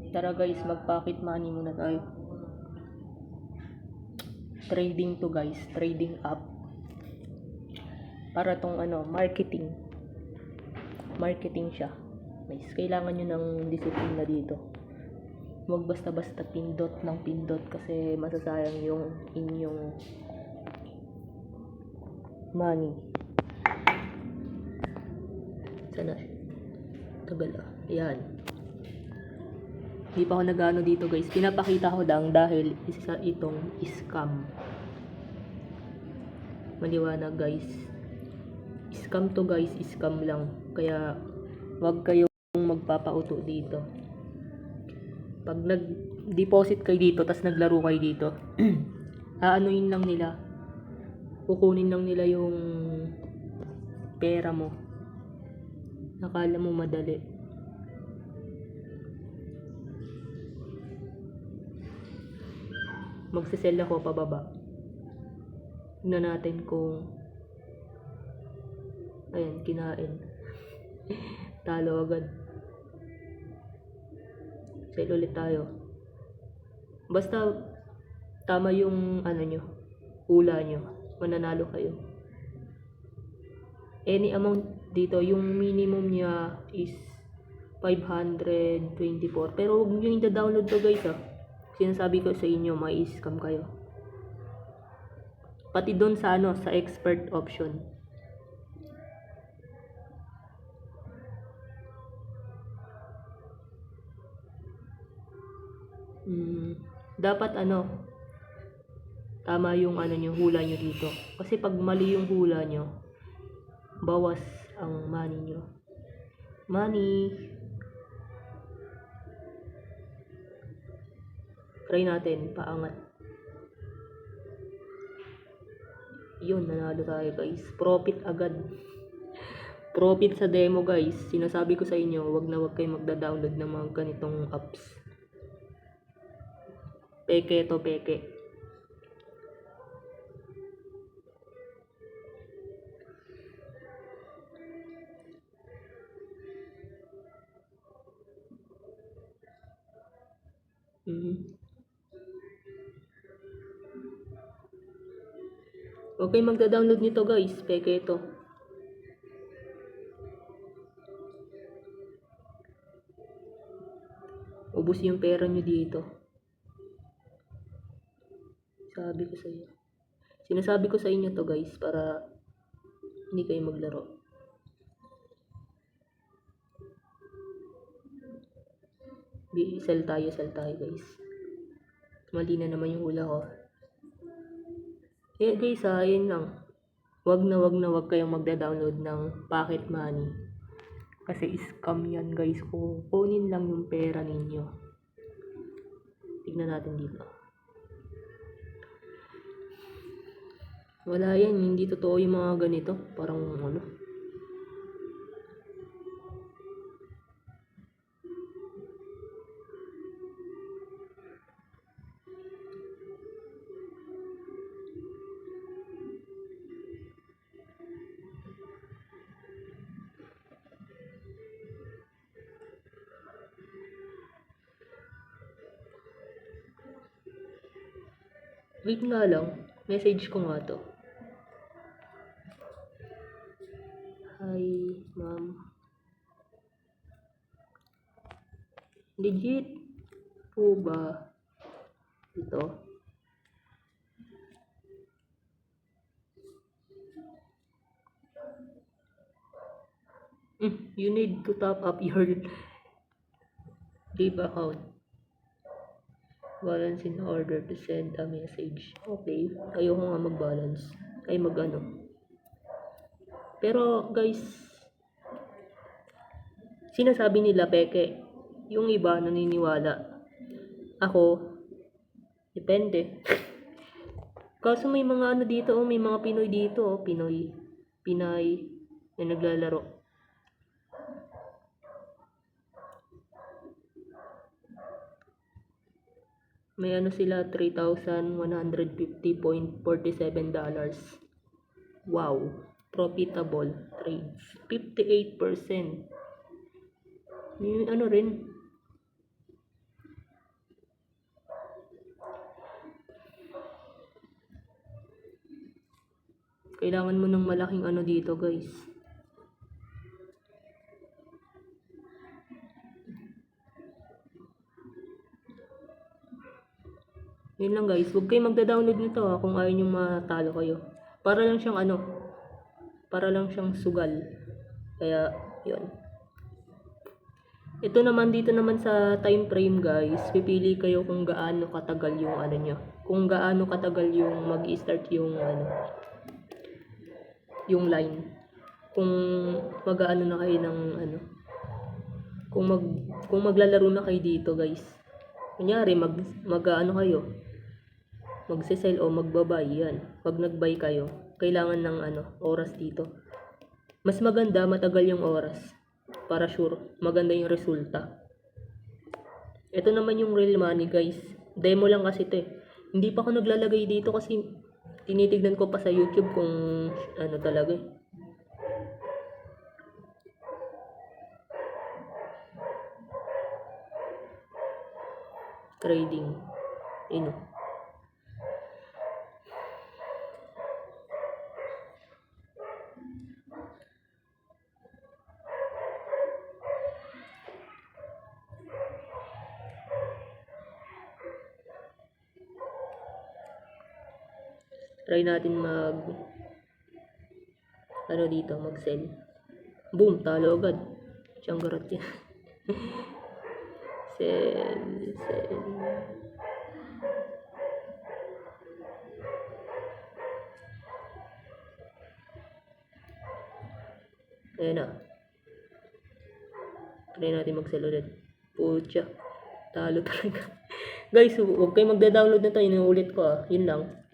Tara guys, mag-pocket money muna tayo. Trading to guys, trading app. Para tong marketing. Marketing siya. Guys, kailangan nyo ng disiplina dito. Huwag basta-basta pindot ng pindot kasi masasayang yung inyong money. Sana. Tagal Ayan. Hindi pa ako nag-ano dito guys. Pinapakita ko lang dahil isa itong scam. Maliwanag guys. Scam to guys. Scam lang. Kaya wag kayong magpapauto dito. Pag nag-deposit kayo dito tas naglaro kayo dito, aanuin lang nila. Kukunin lang nila yung pera mo. Nakala mo madali. Magsisell ako pababa. Tignan natin kung ayan, kinain. Talo agad. Sell ulit tayo. Basta tama yung hula nyo, mananalo kayo. Any amount dito, yung minimum niya is 524. Pero huwag nyo i-download to guys Sinasabi ko sa inyo, may scam kayo. Pati doon sa sa expert option. Dapat tama yung nyo, hula nyo dito. Kasi pag mali yung hula nyo, bawas ang money nyo. Money. Try natin, paangat. Yun, nanalo tayo guys. Profit agad. Profit sa demo guys. Sinasabi ko sa inyo, wag na wag kayo magda-download ng mga ganitong apps. Peke to peke. Okay, magda-download nito guys. Peke ito. Ubus yung pera nyo dito. Sinasabi ko sa inyo to guys para hindi kayo maglaro. Sell tayo guys. Mali na naman yung hula ko. Guys yun lang. Wag na wag kayong magda-download ng pocket money. Kasi scam yan guys. Kunin lang yung pera ninyo. Tignan natin dito. Wala yan. Hindi totoo yung mga ganito. Parang wait nga lang. Message ko nga to. Hi, ma'am. Legit po ba ito? You need to top up your Live account balance in order to send a message. Okay, ayoko nga mag-balance. Ay Pero guys, sinasabi nila peke. Yung iba naniniwala. Ako, depende. Kaso may mga dito, may mga Pinoy dito, Pinay na naglalaro. May sila $3,150.47. Wow, profitable trades. 58%. Yung rin, Kailangan mo ng malaking ano dito, guys. Yun lang guys, huwag kayong magda-download nito kung ayaw nyo matalo kayo. Para lang siyang ano, para lang siyang sugal. Kaya, yun. Ito naman, dito naman sa time frame guys, pipili kayo kung gaano katagal yung ano nyo. Kung gaano katagal yung mag-i-start yung ano, yung line. Kung mag-aano na kayo ng ano, kung maglalaro na kayo dito guys. Kunyari, mag-ano kayo, magsisell o magbabay, yan. Pag nag-buy kayo, kailangan ng ano, oras dito. Mas maganda, matagal yung oras. Para sure, maganda yung resulta. Ito naman yung real money guys. Demo lang kasi ito eh. Hindi pa ako naglalagay dito kasi tinitignan ko pa sa YouTube kung ano talaga eh. Trading. Ino. Try natin ano dito, mag-sell. Boom, talo agad. Tiyanggarat yan. Sell. Ayan na. Try natin mag-sell ulit. Pucha. Talo talaga. Guys, huwag kayong magda-download na to. Inuulit ko Yun lang.